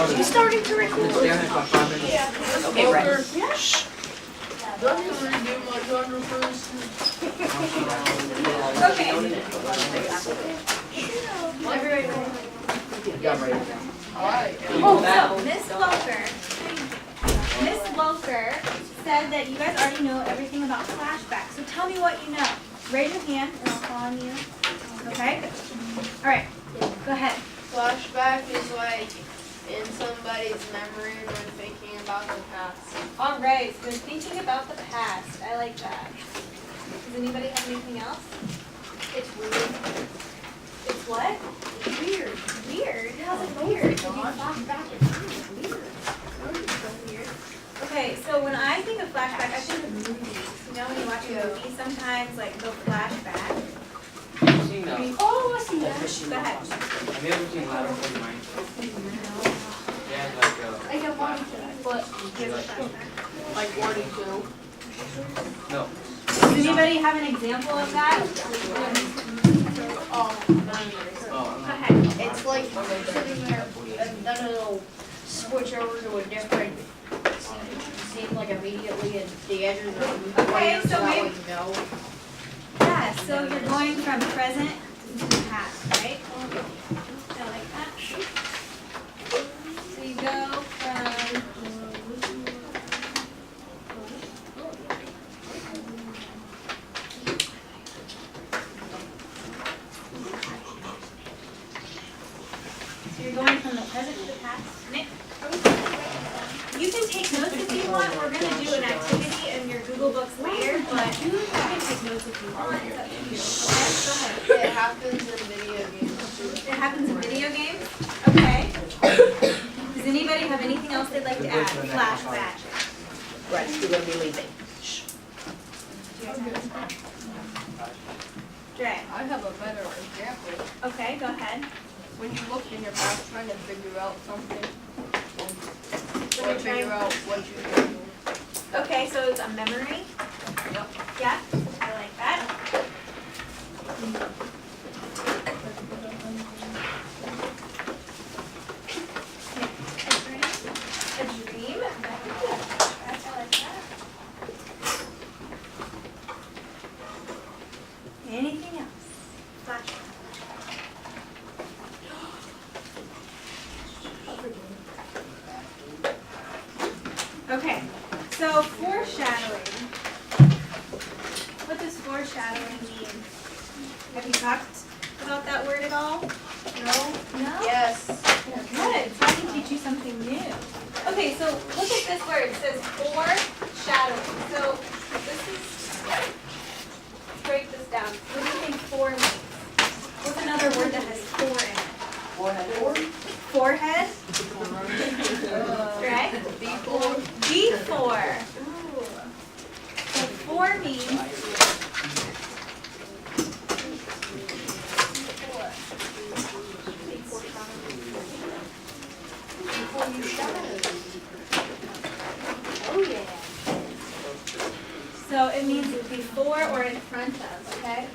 You starting to record? Yeah. Okay, right. Shh. Don't you redo my genre first? Okay. Oh, so Miss Welker said that you guys already know everything about Flashback. So tell me what you know. Raise your hand and I'll call on you. Okay? All right. Go ahead. Flashback is like in somebody's memory when thinking about the past. All right. So thinking about the past. I like that. Does anybody have anything else? It's weird. It's what? It's weird. Weird? How's it weird? Flashback is weird. Okay, so when I think of flashback, I think of movies. You know, when you watch a movie, sometimes like they'll flashback. Oh, I see that. Go ahead. Have you ever seen Ladder 49? Yeah, I got one, but Here's a flashback. like 42. no. Does anybody have an example of that? Oh, Go ahead. it's like sitting there and then it'll switch over to a different scene like immediately and the edges are Okay, so so that maybe- way you know. Yeah, so you're going from present to the past, right? I like that. So you go from So you're going from the present to the past. Nick, you can take notes if you want. We're going to do an activity in your Google Books later, but you can take notes if you want. It's up to you. Okay, It happens in video games too. go ahead. It happens in video games? Okay. Does anybody have anything else they'd like to add? Flashback. Right, you're gonna be leaving. Dre. I have a better example. Okay, go ahead. When you look in your past trying to figure out something, When or you're figure trying- out what you did. Okay, so it's a memory? Yep. Yeah, I like that. A dream? A dream? I like that. Anything else? Flashback. Okay, so foreshadowing. What does foreshadowing mean? Have you talked about that word at all? No? No? Yes. Good, so I can teach you something new. Okay, so look at this word, it says foreshadowing. So this is, let's break this down. What do you think for means? What's another word that has for in it? Forehead? Right? Before. Before. Ooh. So for means Before you shadow. oh yeah. So it means before or in front of, okay?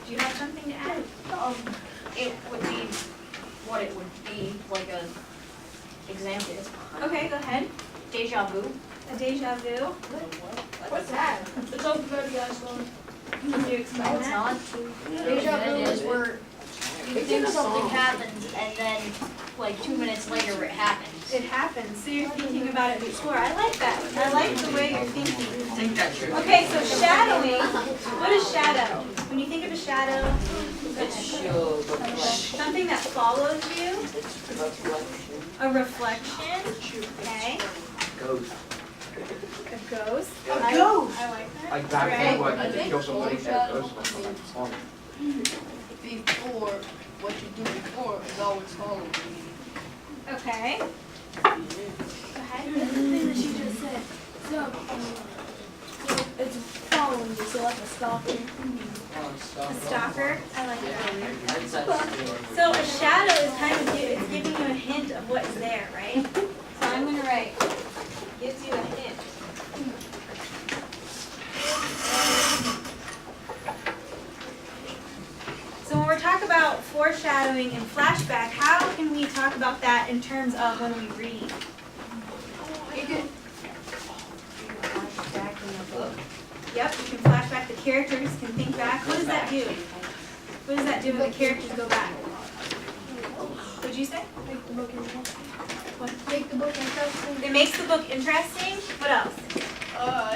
Do you have something to add? It would be what it would be, like a example. Okay, go ahead. Deja vu. A deja vu. What's that? It's over there, guys. Can you explain that? Deja vu is where you think something happens and then like 2 minutes later it happens. It happens, so you're thinking about it before. I like that. I like the way you're thinking. Think that's true. Okay, so shadowing. What is shadow? When you think of a shadow, It's your reflection. something that follows you, It's reflection. a reflection, okay, Ghost. a ghost. A ghost. I like that. Like back Right. then, what, I you think kill somebody, that ghost foreshadowing on Before, what you do before is always following you. Okay. Go ahead. The thing that she just said. So, it's following you, so like a stalker. A stalker. I like that. That's So a shadow is kind of it's giving you a hint of what's there, right? So I'm gonna write gives you a hint. about foreshadowing and flashback, how can we talk about that in terms of when we read? You can back in the book. Yep, you can flash back. The characters can think back. What does that do? What does that do when the characters go back? What'd you say? Make the book interesting. What? Make the book interesting. It makes the book interesting. What else?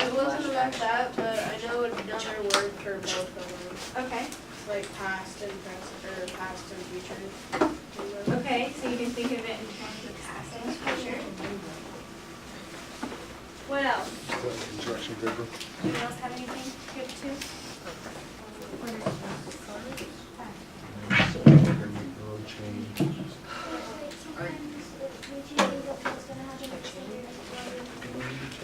It wasn't about that, but I know another word for both of them. Okay. Like past and present, or past and future. Okay, so you can think of it in terms of past and future. What else? Instruction paper. Anyone else have anything good too?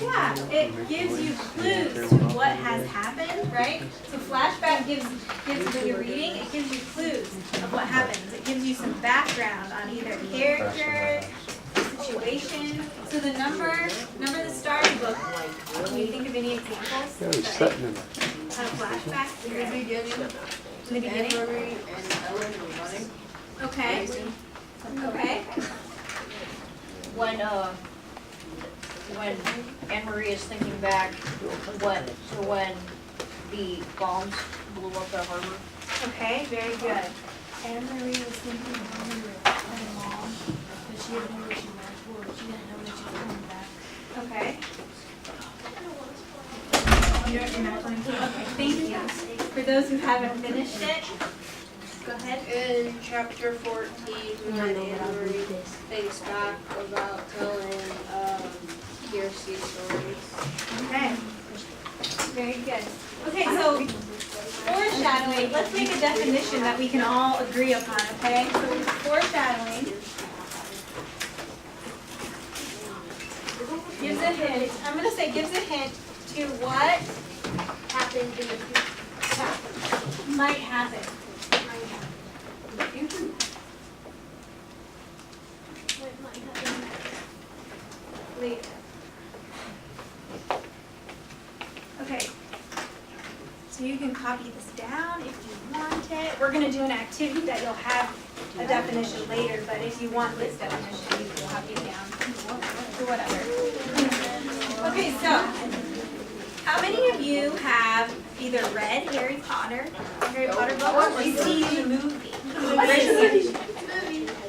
Yeah, it gives you clues to what has happened, right? So flashback gives when you're reading, it gives you clues of what happens. It gives you some background on either character, situation. So the number the storybook. Can you think of any examples? Yeah, it's setting in it. Of flashback? In the beginning, In the beginning? Anne-Marie and Ellen were running. Okay. Okay. When Anne-Marie is thinking back when the bombs blew up the harbor. Okay, very good. Anne Marie was thinking of her mom, but she didn't know where she went for. She didn't know that she was coming back. Okay. You're not going to? Okay, thank you. For those who haven't finished it, go ahead. In chapter 14, when Anne-Marie thinks back about telling Kiersey stories. Okay. Very good. Okay, so foreshadowing, let's make a definition that we can all agree upon, okay? So foreshadowing gives a hint, I'm going to say gives a hint to what Happened in the future. might happen. What might happen? Later. Okay. So you can copy this down if you want it. We're going to do an activity that you'll have a definition later, but if you want this definition, you can copy it down or whatever. Okay, so how many of you have either read Harry Potter book, or seen the movie?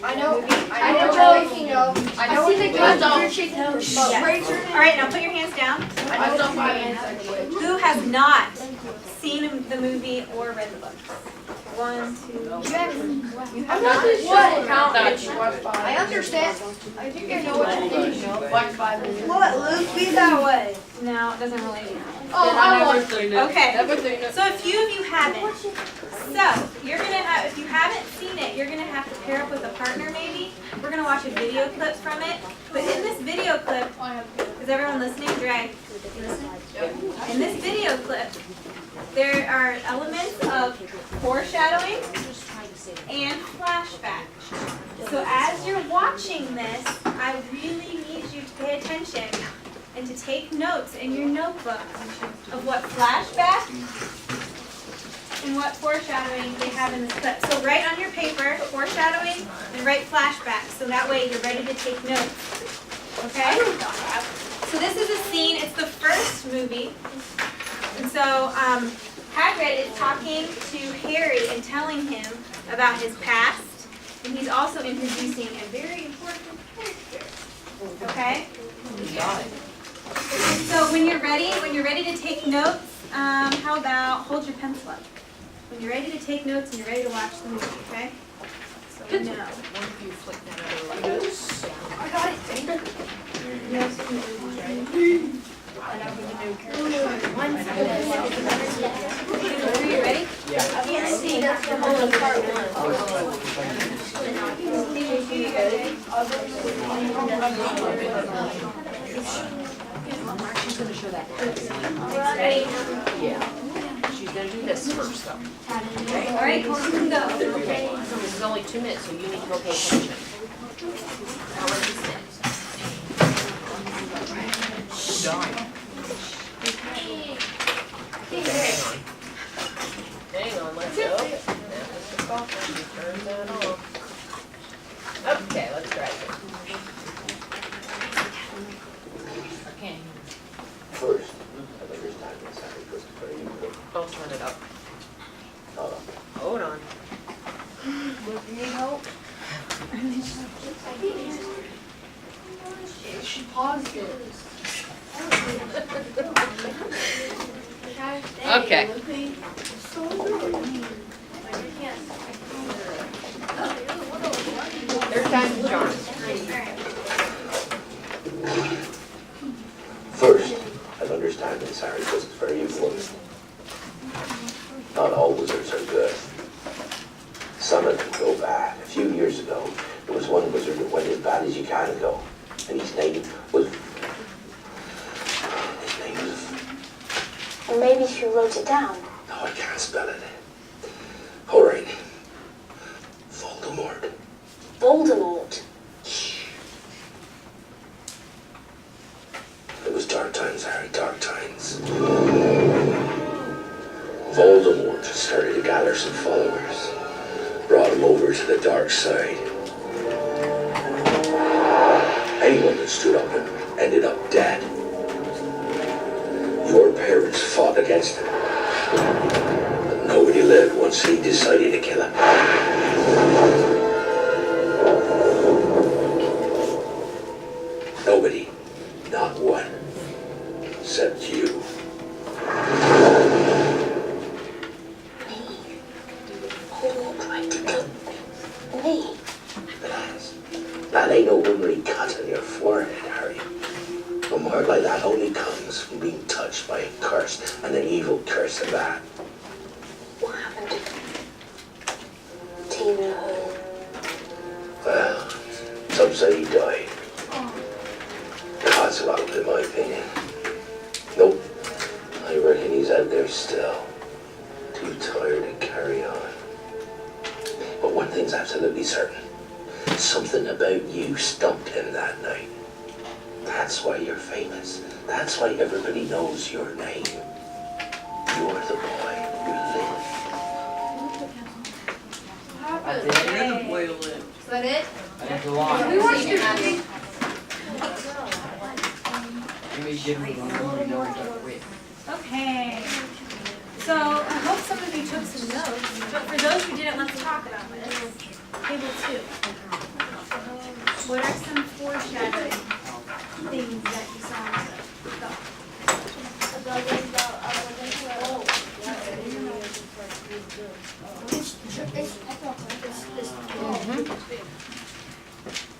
I know what thinking of. I know what thinking of. Yes. All right, now put your hands down. I know my answer. Who has not seen the movie or read the book? 1, 2, 3. You have not? I understand. I think I know what you're thinking of. Like 5 minutes. What, Luke? Be that way. No, it doesn't relate to you. Oh, I want to. Okay. So a few of you haven't. So you're gonna have, if you haven't seen it, you're gonna have to pair up with a partner maybe. We're gonna watch a video clip from it. But in this video clip, is everyone listening? Drag. In this video clip, there are elements of foreshadowing and flashback. So as you're watching this, I really need you to pay attention and to take notes in your notebook of what flashback and what foreshadowing they have in this clip. So write on your paper foreshadowing and write flashback, so that way you're ready to take notes. Okay? So this is a scene, it's the first movie. And so Hagrid is talking to Harry and telling him about his past, and he's also introducing a very important character. Okay? So when you're ready to take notes, how about hold your pencil up? When you're ready to take notes and you're ready to watch the movie, okay? So no. I got it. Are you ready? I can't see. That's the whole part 1. She's gonna show that. Ready? Yeah. She's gonna do this first though. Okay? All right, hold on, go. Okay, so this is only 2 minutes, so you need to go pay attention. How much is it? Done. Hang on, let's go. Turn that off. Okay, let's try it. Okay. First, I understand this, I think it's very important. I'll turn it up. Hold on. Hold on. Look, you need help? She paused it. Okay. Third time's a charm. First, I understand this, Harry, because it's very important. Not all wizards are good. Some of them go bad. A few years ago, there was one wizard that went as bad as you can go. And his name was... Or maybe she wrote it down. No, I can't spell it. All right. Voldemort. Voldemort. It was dark times, Harry, dark times. Voldemort started to gather some followers. Brought him over to the dark side. Anyone that stood up and ended up dead. Your parents fought against him. But nobody lived once he decided to kill him. Nobody. Not one. Except you. Who tried to kill me? That ain't no ordinary cut on your forehead, Harry. A mark like that only comes from being touched by a curse, and an evil curse at that. What happened? Do you know? Well, some say he died. God's about it, in my opinion. Nope. I reckon he's out there still. Too tired to carry on. But one thing's absolutely certain. Something about you stumped him that night. That's why you're famous. That's why everybody knows your name. You're the boy who lived. I did hear the boy live. Is that it? I did the lot. We watched your movie. You may give me one more, you know, I got quit. Okay. So I hope some of you took some notes, but for those who didn't, let's talk about this. Table 2. What are some foreshadowing things that you saw in the book?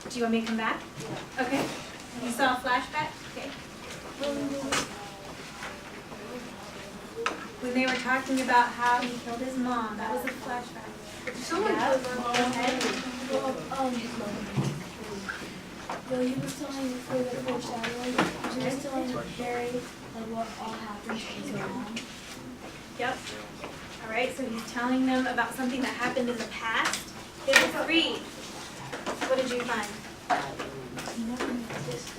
Do you want me to come back? Okay. You saw a flashback? Okay. When they were talking about how he killed his mom, that was a flashback. Someone Yeah. put my head. Well, he was telling for the foreshadowing, he was telling Harry like what all happened to his mom. Yep. All right, so he's telling them about something that happened in the past. Table 3. What did you find? He never noticed.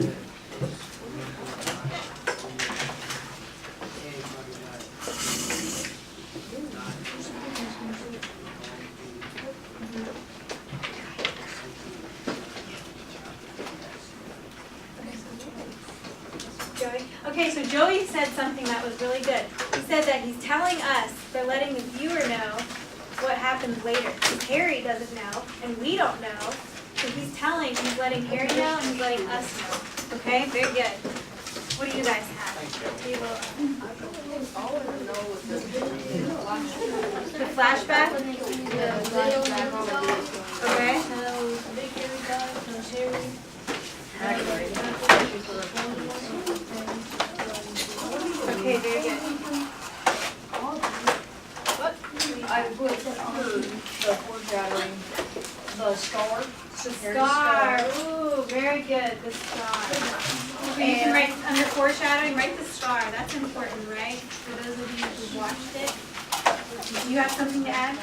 Joey? Okay, so Joey said something that was really good. He said that he's telling us, they're letting the viewer know what happens later. Because Harry doesn't know, and we don't know. So he's letting Harry know, and he's letting us know. Okay, very good. What do you guys have? Table. The flashback? Okay. Okay, very good. I put the foreshadowing, the scar. The scar. Ooh, very good. The scar. Okay, you can write under foreshadowing, write the scar. That's important, right? For those of you who watched it. Do you have something to add?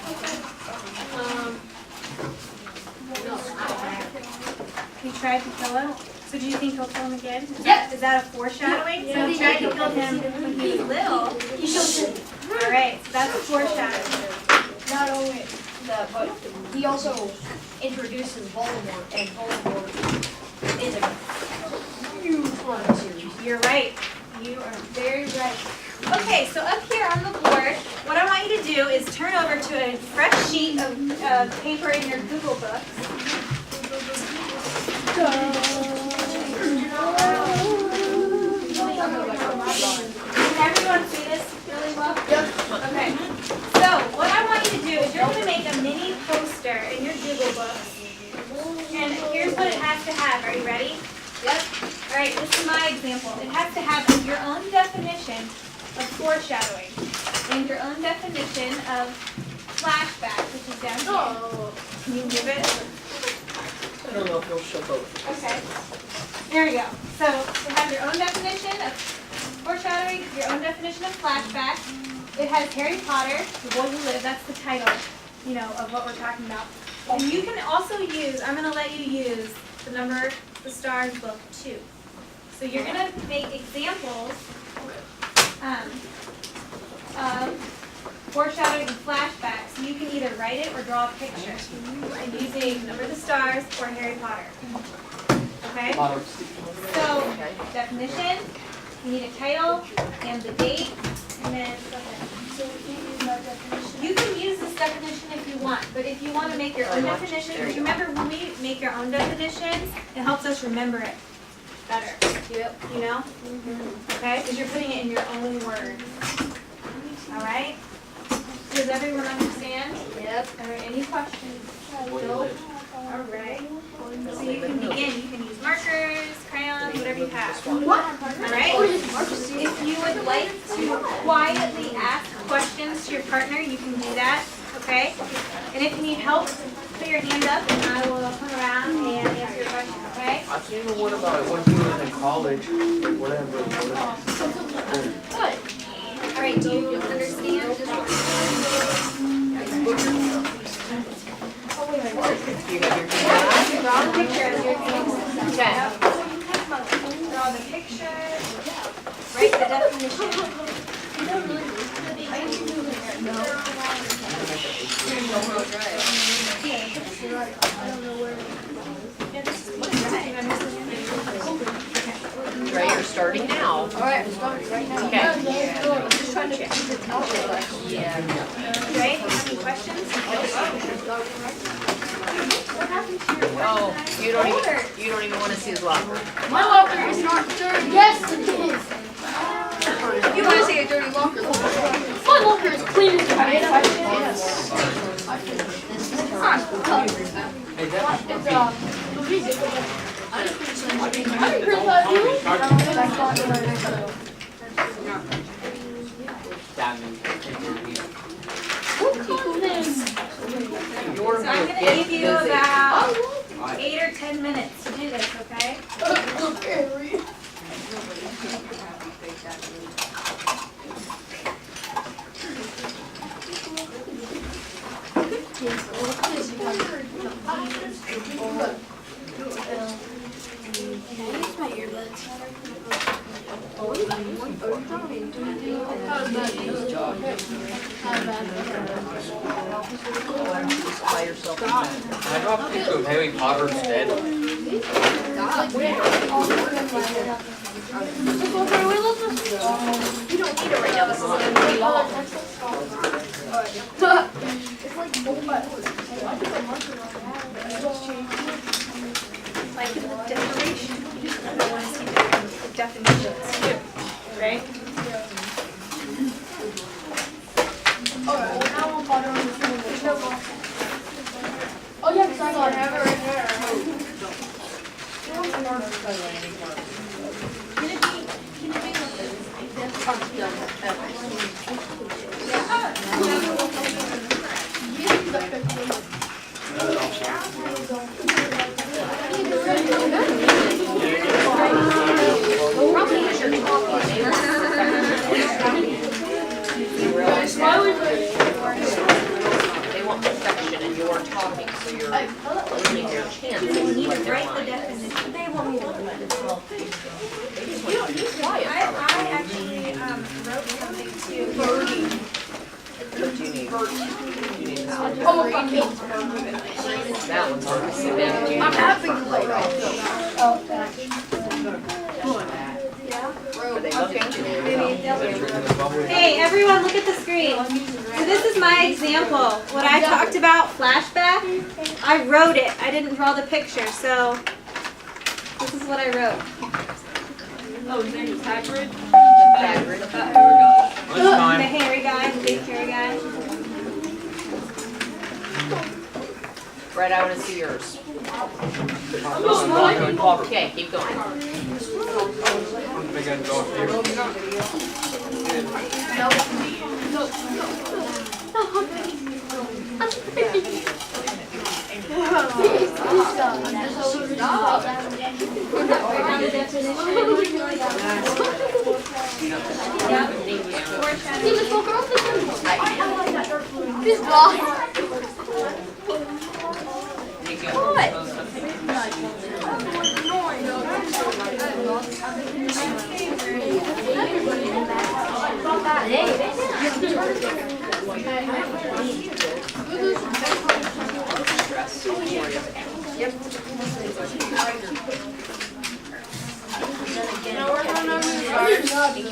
He tried to kill him. So do you think he'll kill him again? Is that a foreshadowing? So he tried to kill him when he was little. He showed him. All right, so that's a foreshadowing. Not always. but he also introduces Voldemort, and Voldemort is a huge part of the series. You're right. You are very right. Okay, so up here on the board, what I want you to do is turn over to a fresh sheet of paper in your Google Books. Can everyone see this really well? Yep. Okay. So what I want you to do is you're going to make a mini poster in your Google Books. And here's what it has to have. Are you ready? Yep. All right, this is my example. It has to have your own definition of foreshadowing and your own definition of flashback, which is down here. Can you give it? I don't know if you'll show both. Okay. There we go. So you have your own definition of foreshadowing, your own definition of flashback. It has Harry Potter, The Boy Who Lived. That's the title, you know, of what we're talking about. And you can also use, I'm going to let you use the Number the Stars book too. So you're going to make examples of foreshadowing and flashback. So you can either write it or draw a picture using Number the Stars or Harry Potter. Okay? So, definition, you need a title and the date, and then So we can't use that definition. you can use this definition if you want, but if you want to make your own definition, remember when we make your own definitions, it helps us remember it better. Yep. You know? Okay? Because you're putting it in your own words. Alright? Does everyone understand? Yep. Are there any questions? No? Alright. So you can begin. You can use markers, crayons, whatever you have. Alright? If you would like to quietly ask questions to your partner, you can do that. Okay? And if you need help, put your hand up and I will come around and answer your question. Okay? I can't even what about it when he was in college, like whatever. Alright, do you understand? You got your hand Draw the picture of your things. Okay. Draw the picture. Write the definition. Right, you're starting now. Alright, we're starting right now. Okay. I'm just trying to keep it out there. Yeah. Right? Any questions? What happened to your Oh, you don't even want to see his locker. My locker is not dirty. Yes, it is. You want to see a dirty locker? My locker is clean as can. Hey, So I'm going to give you about 8 or 10 minutes to do this, okay? Use my earbuds. By yourself. I draw a picture of Harry Potter instead. You don't need it right now. This is going to be long. Like the definition. I want to see the definitions too, right? Oh yeah, because I have it right there. Probably because you're talking. They want perfection and you're talking, so you're limiting your chance. You need to write the definition. They want me to write it. They just want you to be quiet. I actually wrote something too. That one's hard to sit down. I'm happy to lay off. Hey, everyone, look at the screen. So this is my example. What I talked about, flashback, I wrote it. I didn't draw the picture, so this is what I wrote. Oh, his name is Hagrid? The hairy guy, the big hairy guy. Brett, I want to see yours. Okay, keep going.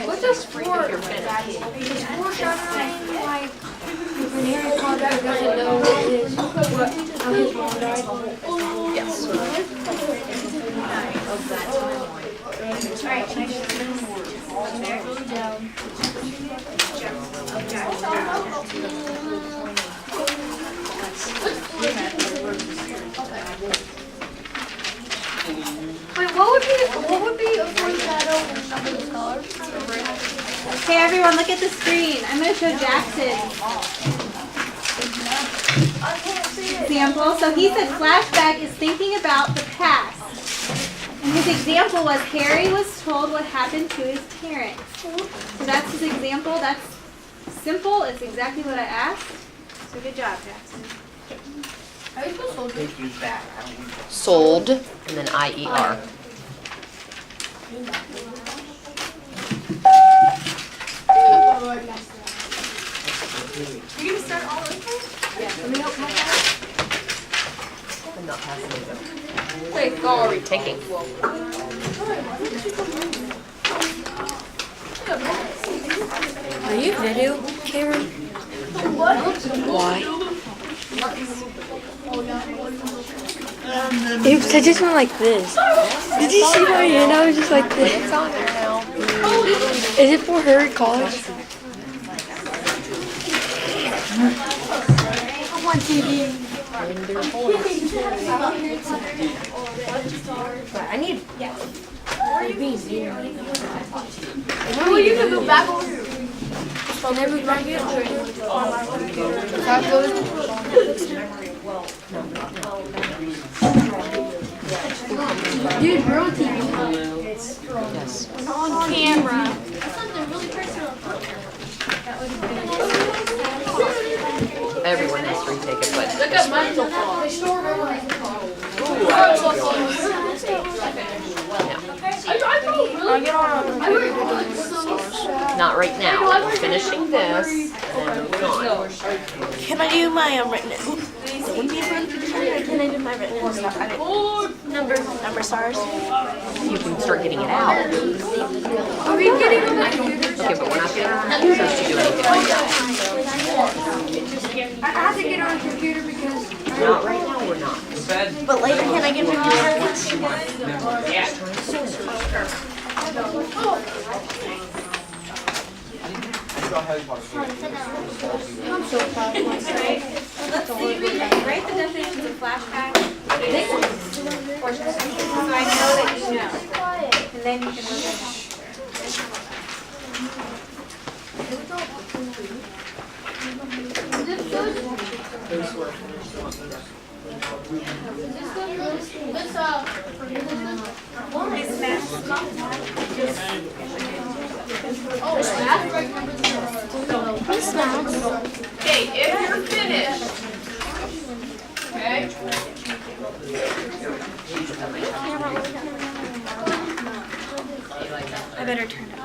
What's this for? Is foreshadowing like when Harry Potter doesn't know how his mom died? Yes. Alright, can I just down? Wait, what would be a foreshadow in some of the colors? Okay, everyone, look at the screen. I'm going to show Jackson. Example. So he said flashback is thinking about the past. And his example was Harry was told what happened to his parents. So that's his example. That's simple. It's exactly what I asked. So good job, Jackson. Sold, and then I-E-R. You're going to start all over? I'm not passing it. Wait, go are we taking? Are you video, Karen? Why? Oops, I just went like this. Did you see my hand? I was just like this. It's on there now. Is it for her college? I'm on TV. I need. Oh, you can go back over here. Dude, we're on TV. Yes. On camera. That's something really personal. Everyone has to retake it, but. Look at mine so far. They store memories. Not right now. We're finishing this and then moving on. Can I do my written? Would be fun. Can I do my written stuff? Number stars. You can start getting it out. Are we getting on the computers? Okay, but we're not getting our computers to do anything like that. I have to get on a computer because. Not right now, we're not. But later, can I get my I'm so proud of myself. Let's see. Write the definitions of flashback. So I know that you know. And then you can look at it. Okay, if you're finished. Okay? I better turn it up.